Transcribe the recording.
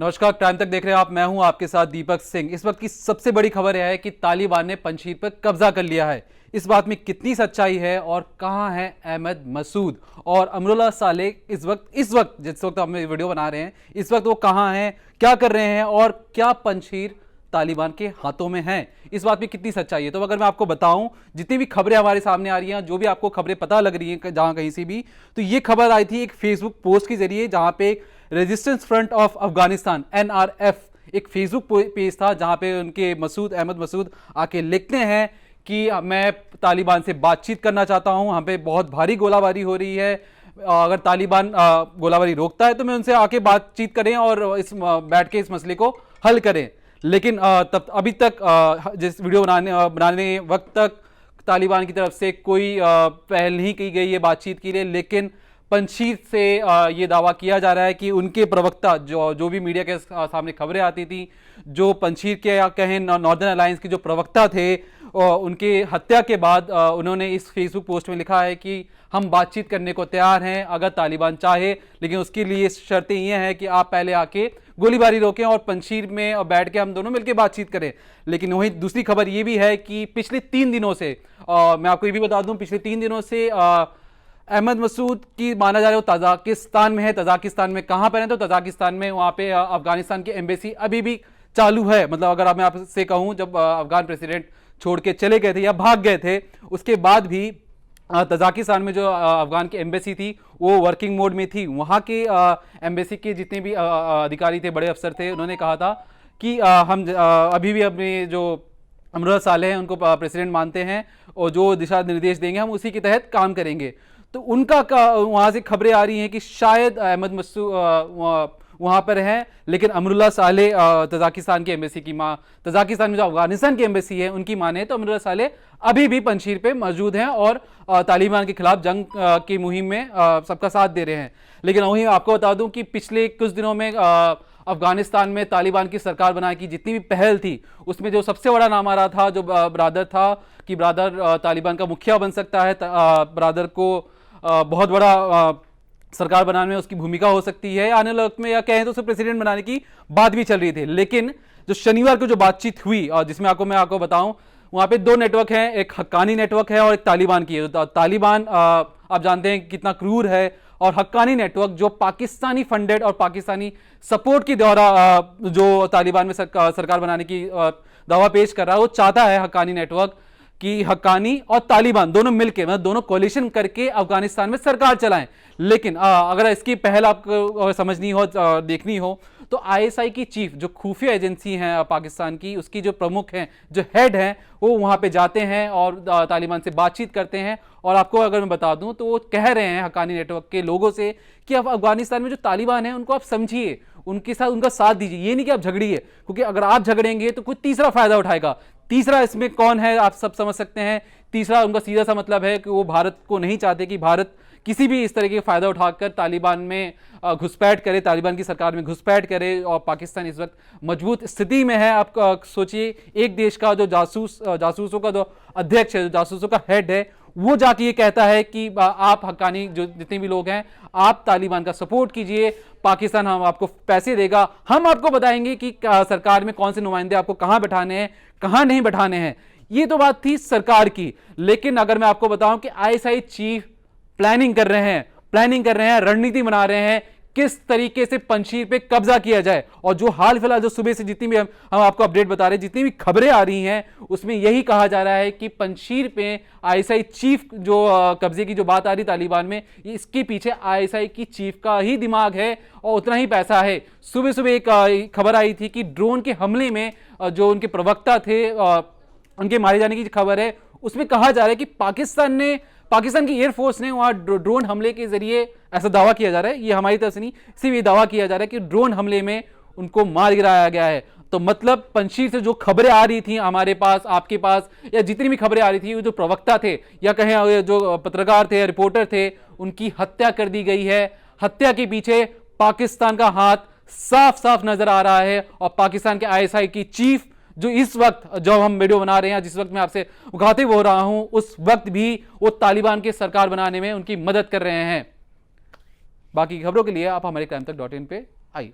नमस्कार, टाइम तक देख रहे हैं आप। मैं हूं आपके साथ दीपक सिंह। इस वक्त की सबसे बड़ी खबर यह है कि तालिबान ने पंजशीर पर कब्जा कर लिया है। इस बात में कितनी सच्चाई है और कहां है अहमद मसूद और अमरुल्लाह सालेह जिस वक्त हम वीडियो बना रहे हैं, इस वक्त वो कहां हैं, क्या कर रहे हैं और क्या पंजशीर तालिबान के हाथों में है, इस बात में कितनी सच्चाई है। तो अगर मैं आपको बताऊं, जितनी भी खबरें हमारे सामने आ रही हैं, जो भी आपको खबरें पता लग रही हैं जहां कहीं से भी, तो ये खबर आई थी एक फेसबुक पोस्ट के जरिए, जहां पे resistance front of Afghanistan NRF एक फेसबुक पेज था, जहां पे उनके अहमद मसूद आके लिखते हैं कि मैं तालिबान से बातचीत करना चाहता हूं, वहां पे बहुत भारी गोलाबारी हो रही है, अगर तालिबान गोलाबारी रोकता है तो मैं उनसे आके बातचीत करें और बैठ के इस मसले को हल करें। लेकिन तब अभी तक जिस वीडियो बनाने वक्त तक तालिबान की तरफ से कोई पहल नहीं की गई है बातचीत के लिए। लेकिन पंजशीर से ये दावा किया जा रहा है कि उनके प्रवक्ता जो भी मीडिया के सामने खबरें आती थी, जो पंजशीर के या कहें नॉर्दर्न अलायंस के जो प्रवक्ता थे, उनके हत्या के बाद उन्होंने इस फेसबुक पोस्ट में लिखा है कि हम बातचीत करने को तैयार हैं अगर तालिबान चाहे, लेकिन उसके लिए शर्तें ये हैं कि आप पहले आके गोलीबारी रोकें और पंजशीर में बैठ के हम दोनों मिलकर बातचीत करें। लेकिन वहीं दूसरी खबर ये भी है कि पिछले 3 दिनों से मैं आपको ये भी बता दूं, पिछले 3 दिनों से अहमद मसूद की माना जा रहा है वो तजाकिस्तान में है। तजाकिस्तान में कहां पर है? तो तजाकिस्तान में वहां पे अफगानिस्तान की एम्बेसी अभी भी चालू है। मतलब अगर मैं आपसे कहूं, जब अफगान प्रेसिडेंट छोड़ के चले गए थे या भाग गए थे, उसके बाद भी तजाकिस्तान में जो अफगान की एम्बेसी थी वो वर्किंग मोड में थी। वहाँ के एम्बेसी के जितने भी अधिकारी थे, बड़े अफसर थे, उन्होंने कहा था कि हम अभी भी अपने जो अमरुल्लाह सालेह हैं उनको प्रेसिडेंट मानते हैं और जो दिशा निर्देश देंगे हम उसी के तहत काम करेंगे। तो उनका वहाँ से खबरें आ रही हैं कि शायद अहमद मसूद वहाँ पर हैं, लेकिन अमरुल्लाह सालेह तजाकिस्तान की एम्बेसी की तजाकिस्तान में जो अफगानिस्तान की एम्बेसी है उनकी माने तो अमरुल्लाह सालेह अभी भी पंजशीर पे मौजूद हैं और तालिबान के खिलाफ जंग की मुहिम में सबका साथ दे रहे हैं। लेकिन वहीं आपको बता दूं कि पिछले कुछ दिनों में अफगानिस्तान में तालिबान की सरकार बनाने की जितनी भी पहल थी, उसमें जो सबसे बड़ा नाम आ रहा था, जो ब्रादर था कि ब्रादर तालिबान का मुखिया बन सकता है, ब्रादर को बहुत बड़ा सरकार बनाने में उसकी भूमिका हो सकती है आने वाले वक्त में, या कहें तो उसे प्रेसिडेंट बनाने की बात भी चल रही थी। लेकिन जो शनिवार को जो बातचीत हुई और जिसमें मैं आपको बताऊं, वहां पे 2 नेटवर्क हैं, एक हक्कानी नेटवर्क है और एक तालिबान की है। तो तालिबान आप जानते हैं कितना क्रूर है, और हक्कानी नेटवर्क जो पाकिस्तानी फंडेड और पाकिस्तानी सपोर्ट के द्वारा जो तालिबान में सरकार बनाने की दावा पेश कर रहा है, वो चाहता है हक्कानी नेटवर्क कि हक्कानी और तालिबान दोनों मिलकर, मतलब दोनों कोलिशन करके अफगानिस्तान में सरकार चलाएं। लेकिन अगर इसकी पहल आपको समझनी हो, देखनी हो, तो ISI की चीफ, जो खुफिया एजेंसी है पाकिस्तान की, उसकी जो प्रमुख हैं, जो हेड हैं, वो वहां पे जाते हैं और तालिबान से बातचीत करते हैं। और आपको अगर मैं बता दूं तो वो कह रहे हैं हक्कानी नेटवर्क के लोगों से कि अब अफगानिस्तान में जो तालिबान है उनको आप समझिए, उनके साथ उनका साथ दीजिए, ये नहीं कि आप झगड़िए, क्योंकि अगर आप झगड़ेंगे तो कोई तीसरा फायदा उठाएगा। तीसरा इसमें कौन है आप सब समझ सकते हैं। तीसरा उनका सीधा सा मतलब है कि वो भारत को नहीं चाहते कि भारत किसी भी इस तरह के फायदा उठाकर तालिबान में घुसपैठ करे, तालिबान की सरकार में घुसपैठ करे। और पाकिस्तान इस वक्त मजबूत स्थिति में है। आप सोचिए, एक देश का जो जासूसों का जो अध्यक्ष है, जो जासूसों का हेड है, वो जाके ये कहता है कि आप हक्कानी जो जितने भी लोग हैं, आप तालिबान का सपोर्ट कीजिए, पाकिस्तान हम आपको पैसे देगा, हम आपको बताएंगे कि सरकार में कौन से नुमाइंदे आपको कहां बैठाने हैं, कहां नहीं बैठाने हैं। ये तो बात थी सरकार की। लेकिन अगर मैं आपको बताऊं कि ISI चीफ प्लानिंग कर रहे हैं, रणनीति बना रहे हैं किस तरीके से पंजशीर पे कब्जा किया जाए। और जो हाल फिलहाल जो सुबह से जितनी भी हम आपको अपडेट बता रहे हैं, जितनी भी खबरें आ रही हैं, उसमें यही कहा जा रहा है कि पंजशीर पे ISI चीफ जो कब्जे की जो बात आ रही तालिबान में, इसके पीछे ISI की चीफ का ही दिमाग है और उतना ही पैसा है। सुबह सुबह एक खबर आई थी कि ड्रोन के हमले में जो उनके प्रवक्ता थे, उनके मारे जाने की खबर है। उसमें कहा जा रहा है कि पाकिस्तान की एयरफोर्स ने वहां ड्रोन हमले के जरिए, ऐसा दावा किया जा रहा है, ये हमारी तरफ से नहीं, सिर्फ ये दावा किया जा रहा है कि ड्रोन हमले में उनको मार गिराया गया है। तो मतलब पंजशीर से जो खबरें आ रही थी हमारे पास, आपके पास, या जितनी भी खबरें आ रही थी, वो जो प्रवक्ता थे या कहें जो पत्रकार थे, रिपोर्टर थे, उनकी हत्या कर दी गई है। हत्या के पीछे पाकिस्तान का हाथ साफ साफ नजर आ रहा है। और पाकिस्तान के ISI की चीफ, जो इस वक्त जब हम वीडियो बना रहे हैं, जिस वक्त मैं आपसे मुखातिब हो रहा हूं, उस वक्त भी वो तालिबान की सरकार बनाने में उनकी मदद कर रहे हैं। बाकी खबरों के लिए आप हमारे crimetech.in पे आइए।